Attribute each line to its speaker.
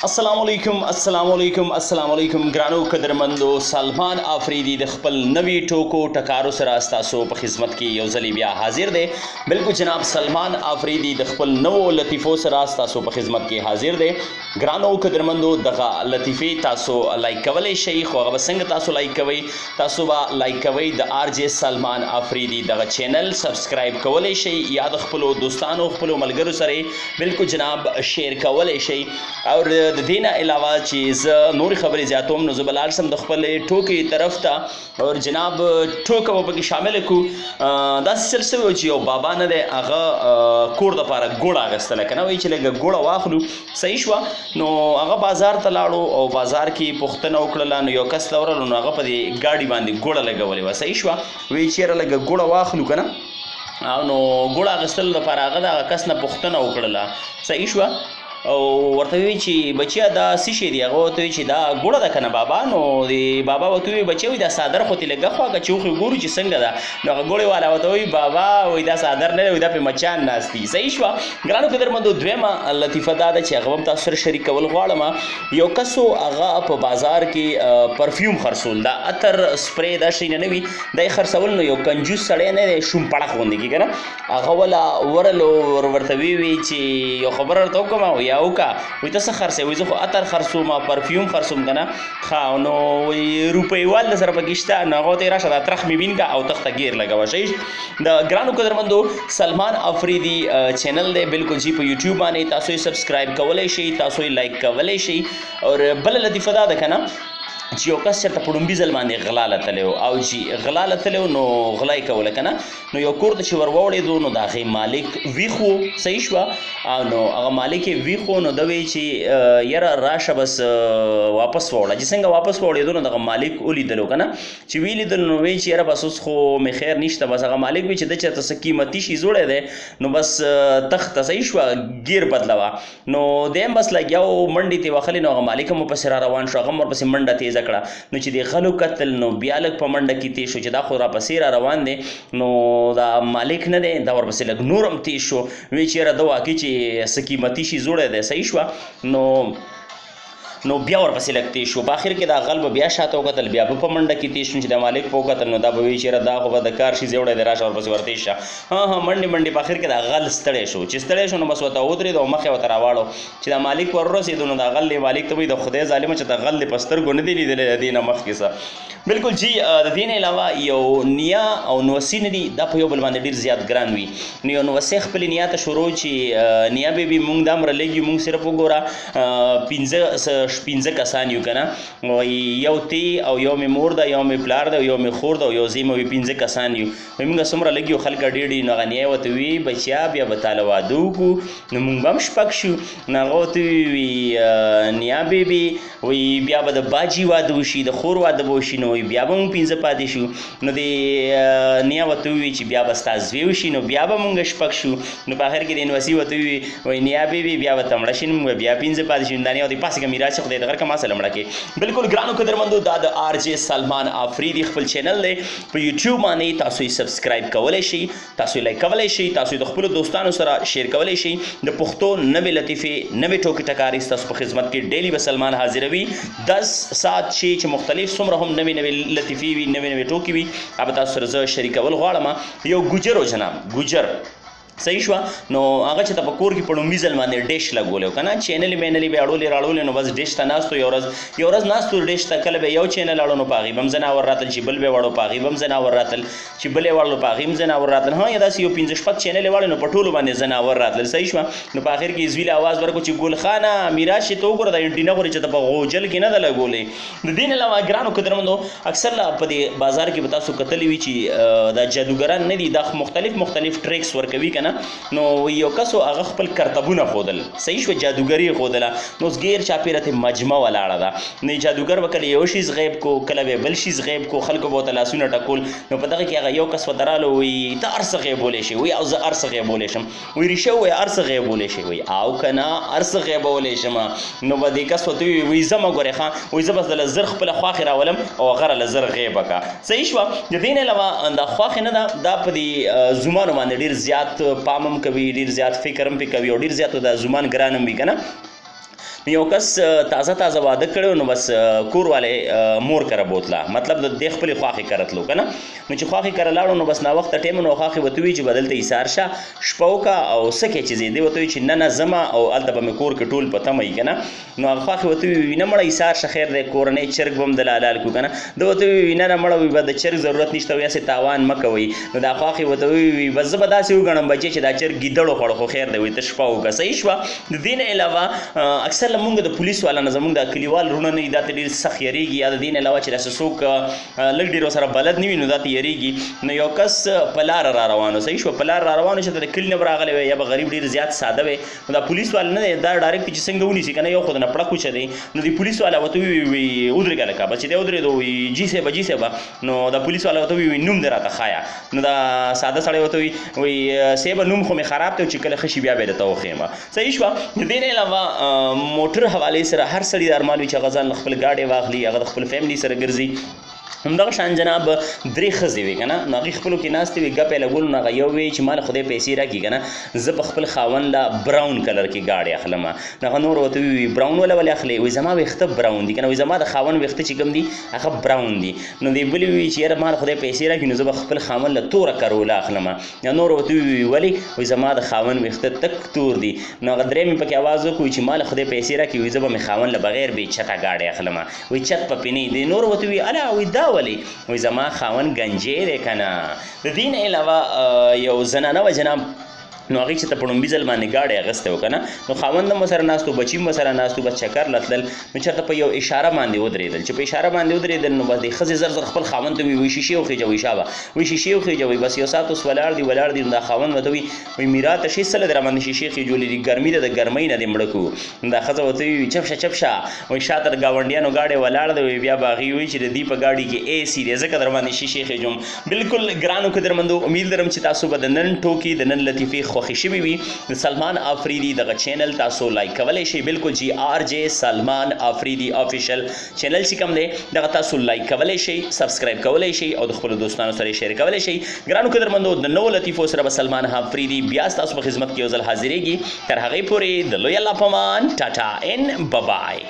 Speaker 1: अस्सलामुअलैकुम ګرانو قدرمندو سلمان آفریدي د خپل نوي ټوکو ټکارو سره ستاسو په خدمت کې یو ځل بیا حاضر دی. بالکل جناب سلمان آفریدي د خپل نوو لطیفو سره ستاسو په خدمت کې حاضر دی. ګرانو قدرمندو دغه لطیفې تاسو لایک کولی شئ، خو هغه به څنګه تاسو لایک کوئ؟ تاسو به لایک کوئ د RJ سلمان آفریدي دغه چینل سبسکرایب کولی شئ یا د خپلو دوستانو خپلو ملګرو سره بالکل جناب شیر کولی شئ. او د دې نه علاوه چې زه نورې خبرې زیاتوم نو زه به لاړ شم د خپلې ټوکې طرف ته او جناب ټوکه به پکې شامله کړو. داسې سلسله وه چې یو بابا نه دی، هغه کور دپاره ګوړه اخیستله که نه، وایي چې لږه ګوړه واخلو. صحیح شوه. نو هغه بازار ته لاړو او بازار کې پوښتنه وکړله، نو یو کس ته ورغلو نو هغه په دې ګاډي باندې ګوړه لګولې وه. صحیح شوه. وایي چې یاره لږه ګوړه واخلو که نه، او نو ګوړه اخیستلو دپاره هغه د هغه کس نه پوښتنه وکړله. صحیح شوه. او ورته وی چې بچیا دا څه شی دی؟ هغه ورته وی چې دا ګوړه ده که نه بابا. نو د بابا ورته وی بچیا وایي دا څادر خو ترې لږه خواږه چې وخورو ګورو چې څنګه ده. نو هغه ګوړې والا ورته وایي بابا وایي دا څادر نه دی، وایي دا پرې مچان ناست دي. صحیح شوه. ګرانو قدرمندو دویمه لطیفه دا ده چې هغه هم تاسو سره شریکول غواړم. یو کس و هغه په بازار کې پرفیوم خرڅول، دا عطر سپری دا شی نه وي، دا یې خرڅول. نو یو کنجوس سړی نه دی، شوم پړق غوندې کېږي که نه، هغه وله ورلو ورته وی چې یو خبره درته وکړم یا وکړه. وایي ته څه خرڅوې؟ وایي زه خو عطر خرڅوم، پرفیوم خرڅوم که نه. ښه نو وایي روپیوال در سره پکې شته؟ نو هغه ورته یې راشه دا ترخ مې وین که او تخته ګیر لګوه. صحیح. د ګرانو قدرمندو سلمان آفریدي چینل دی بالکل جی په یوټیوب باندې، تاسو یې سبسکرایب کولی شئ، تاسو یې لایک کولی شئ. او بله لطیفه دا ده که نه چې یو کس چېرته په ډومبي ځل باندې غلا لتلی و، او چې غلا لتلی و نو غلا یې کوله که نه. نو یو کور ته چې ور واوړېدو نو د هغې مالک ویښ و. صحیح شوه. او نو هغه مالک یې ویښ و. نو ده وایي چې یاره راشه بس واپس واوړه. چې څنګه واپس واوړېدو نو دغه مالک ولیدلو که نه، چې ویې لیدلو نو وایي چې یاره بس اوس خو مې خیر نشته. بس هغه مالک وایي چې ده چېرته څه قیمتي شي زوړی دی نو بس تخته. صحیح شوه. ګیر بدلوه. نو دی هم بس لګیا و منډې ترې وهلې. نو هغه مالک هم ورپسې را روان شو، هغه هم ورپسې منډه تیزه کړه. نو چې د غلو قتل نو بیا لږ په منډه کې تېز شو چې دا خو راپسې را روان دی. نو دا مالک نه دی، دا ورپسې لږ نور هم تېز شو. وایي چې یاره ده واقعي چې څه قیمتي شي زوړی دی. صحیح شوه. نو بیا ورپسې لږ تېز شو. په اخر کې دا غل به بیا شاته وکتل، بیا به په منډه کې تېز شو. چې د مالک په وکتل نو دا به وایي چې یاره دا خو به د کار شي زوړی دی، راشه ورپسې ورتېز شه. منډې په اخر کې دا غل ستړی شو. چې ستړی شو نو بس ورته ودرېد او مخ یې ورته راواړو. چې دا مالک ور ورسېدو نو دا غل یې مالک ته وایي د خدای ظالمه چې دا غل دې په سترګو نه دی لیدلی د دې نه مخکې څه. بالکل جی. د دې نه علاوه یو نیا او نوسي نه دي، دا په یو بل باندې ډېر زیات ګران وي. نو یو نوسۍ خپلې نیا ته شروع چې نیا بیبي مونږ دا مرلېږي، مونږ صرف وګوره 15 کسان یو که نه، یو تی او یو مې مور ده، یو مې پلار ده، یو مې خور ده او یو زه مې 15 کسان یو. وایي مونږ څومره لږ یو خلکه ډېر دي. نو هغه نیا ورته وي بچیا بیا به تاله واده وکړو. نو مونږ به هم شپږ شو. نو هغه ورته وي نیا بیبي وایي بیا به د باجي واده وشي، د خور واده به وشي. نو وایي بیا به مونږ 15 پاتې شو. نو د نیا ورته ووي چې بیا به ستا زوی وشي، نو بیا به مونږ شپږ شو. نو په اخر کې د نوسي ورته وایي نیا بیبي بیا به ته مړه شي، نو مونږ بیا 15 پاتې شو. دا نیا ورته پاسې که میراث خدای د غر که ما سره مړه کې. بالکل ګرانو قدرمندو دا د RJ سلمان آفریدي خپل چینل دی په یوټیوب باندې، تاسو یې سبسکرایب کولی شئ، تاسو یې لایک کولی شئ، تاسو یې د خپلو دوستانو سره شیر کولی شئ. د پښتو نوې لطیفې نوې ټوکې ټکارې ستاسو په خدمت کې ډیلی به سلمان حاضروي. 10 ساعت چې مختلف څومره هم نوې لطیفې وي، نوې ټوکې وي، هغه به تاسو سره زه شریکول غواړم. یو ګوجر و جناب، ګوجر. صحیح شوه. نو هغه چې ته په کور کې په ډومبي ځل باندې ډیش لګولی و که نه، چینلې مینلې به یې اړولې راړولې. نو بس ډیش ته ناست و. یو ورځ ناست و ډیش ته، کله به یو چینل اړو نو په هغې به هم ځناور راتل، چې بل به یې واړو په هغې به هم ځناور راتل، چې بل یې واړو په هغې هم ځناور راتل. یا داسې یو 15-16 چینل یې واړې نو په ټولو باندې ځناور راتلل. صحیح شوه. نو په اخر کې زوی له آواز ورکړو چې ګلخانه میراث چې ته وګوره دا انټینه غورې چې ته په غوجل کې نه ده لګولې. د دې نه علاوه ګرانو قدرمندو اکثر په دې بازار کې به تاسو کتلی وي چې دا جادوګران نه دي، دا مختلف ټریکس ورکوي که نه. نو یو کس هغه خپل کرتبونه ښودل. صحیح شوه. جادوګري یې ښودله. نو اوس ګیر چاپېره ترې مجمه ولاړه ده. نو جادوګر به کله یو شیز غیب کو، کله به بل شیز غیب کو، خلکو به ورته لاسونه ټکول. نو په دغه کې هغه یو کس ورته راغله، وایي ته هر څه غیبولی شې. وایي او زه هر څه غیبولی شم. وایي ریشه ووایه هر څه غیبولی شې. وایي او که نه هر څه غیبولی شم. نو به دې کس ورته وایي ځه مه ګورې ښه، وایي زه بس دله زر خپله خواښې راولم او هغه راله زر غیبه که. صحیح شوه. د دې نه علاوه دا خواښې نه ده، دا په دې زومانو باندې ډېر زیات پام هم کوي، ډېر زیات فکر هم پې کوي او ډېر زیات د زومان ګران هم وي که نه. یو کس تازه تازه واده کړی نو بس کور والے مور کره بوتله مطلب د دې خپلې خواښې کره تلو که نه نو چې خواښې کره لاړو نو بس ناوخته ټایم نو خواښې ورته ووایي چې به دلته ایسار شه شپه وکړه او څه کوې چې ځې دی ورته وایي چې نه نه ځمه او هلته به مې کور کې ټول په تمه وي که نه نو هغه خواښې ورته ووایي نه مړه ایسار شه خیر دی کورنۍ چرګ به هم دله حلال کړو که نه ده ورته ووایي نه نه مړه وي به د چرګ ضرورت نشته وي هسې تاوان مه کوئ نو دا خواښې ورته ووایي بس زه به داسې وګڼم بچې چې دا چرګ ګیدړو خوړ خو خیر دی وایي ته شپه وکړه صحیح شوه د دې نه علاوه اکثر لمونږ د پولیس والا نه زمونږ د کلیوال وروڼه نه وي دا ته ډېر سخت یېرېږي یا د دې نه علاوه چې داسې څوک لږ ډېر ورسره بلد نه وي نو دا ته یېرېږي نو یو کس په لاره را روانو صحیح شوه په لاره را روانو چې د کلي نه به راغلی وی یا به غریب ډېر زیات ساده وی نو دا پولیس والا نه دی دا ډایرکټ چې څنګه ونیسي که نه یو خو د نه پړک کوچه دی نو د پولیس والا ورته ووایي ودرېږه لکه بس چې دی ودرېدو وایي جي صاحبه نو دا پولیس والا ورته ووایي نوم دې راته ښایه نو دا ساده سړی ورته وایي صاحبه نوم خو مې خراب دی چې کله ښه شي بیا به یې درته وښیمه صحیح شوه د دې نه علاوه موټر حوالې سره هر سړي د ارمان وي چې هغه ځان له خپل ګاډۍ واخلي هغه د خپل فیملي سره ګرځي همدغه شان جناب درې ښځې وي که نه نو هغې خپلو کې ناستې وي ګپ یې لګولو نو هغه یو وی چې ما له خدای پیسې راکړي که نه زه به خپل خاوند له براون کلر کې گاډۍ اخلم نو هغه نور ورته وي براون وله ولې اخلې وایي زما ویښته براون دي که نه وایي زما د خاوند ویښته چې کوم دي هغه براون دي نو دې بلې وایي چې یاره ما له خدای پیسې راکړي نو زه به خپل خاوند له توره کروله اخلم یا نور ورته وي ولې وایي زما د خاوند ویښته تک تور دي نو هغه درېیمې پکې اواز وکړو چې ما له خدای پیسې راکړي وایي زه به مې خاوند له بغیر بې چته گاډۍ اخلم وایي چت په پې نه دی نور ورته وي اله وایي دا ولې وایي زما خاوند گنجی دی که نه د دې نه علاوه یو زنانه وه جناب نو هغې چې ته په ړومبي ځل باندې ګاډۍ اخیستی و که نه نو خاوند هم ورسره ناست و بچي هم ورسره ناست و بس چکر له تلل نو چېرته په یو اشاره باندې ودرېدل چې په اشاره باندې ودرېدل نو بس دې ښځې زر زر خپل خاوند ته وایي شیشې وخېجوئ شابه وایي شیشې وخېجوئ بس یو ساعت اوس ولاړ دي نو دا خاوند ورته وایي میرا ته شي څه له دې راباندې شیشې خېجولې دي ګرمي ده د ګرمۍ نه دې مړه کړو نو دا ښځه ورته وایي چپ شه وایي شاته د ګاونډیانو گاډۍ ولاړ ده وایي بیا به هغې وایي چې د دې په ګاډۍ کې اے سی دی ځکه در باندې شیشې خېجوم بالکل ګرانو قدرمندو امید لرم چې تاسو به د نن ټوکې د نن لطیفې خوښې شوي وي د سلمان آفریدي دغه چینل تاسو لایک کولی شئ بالکل جی آر جے سلمان آفریدي آفیشل چینل چې کوم دی دغه تاسو لایک کولی شئ سبسکرایب کولی شئ او د خپلو دوستانو سره یې شیر کولی شئ ګرانو قدرمندو د نوو لطیفو سره به سلمان آفریدي بیا ستاسو په خدمت کې یو ځل حاضرېږي تر هغې پورې د لوی الله په امان ټاټا ان ببای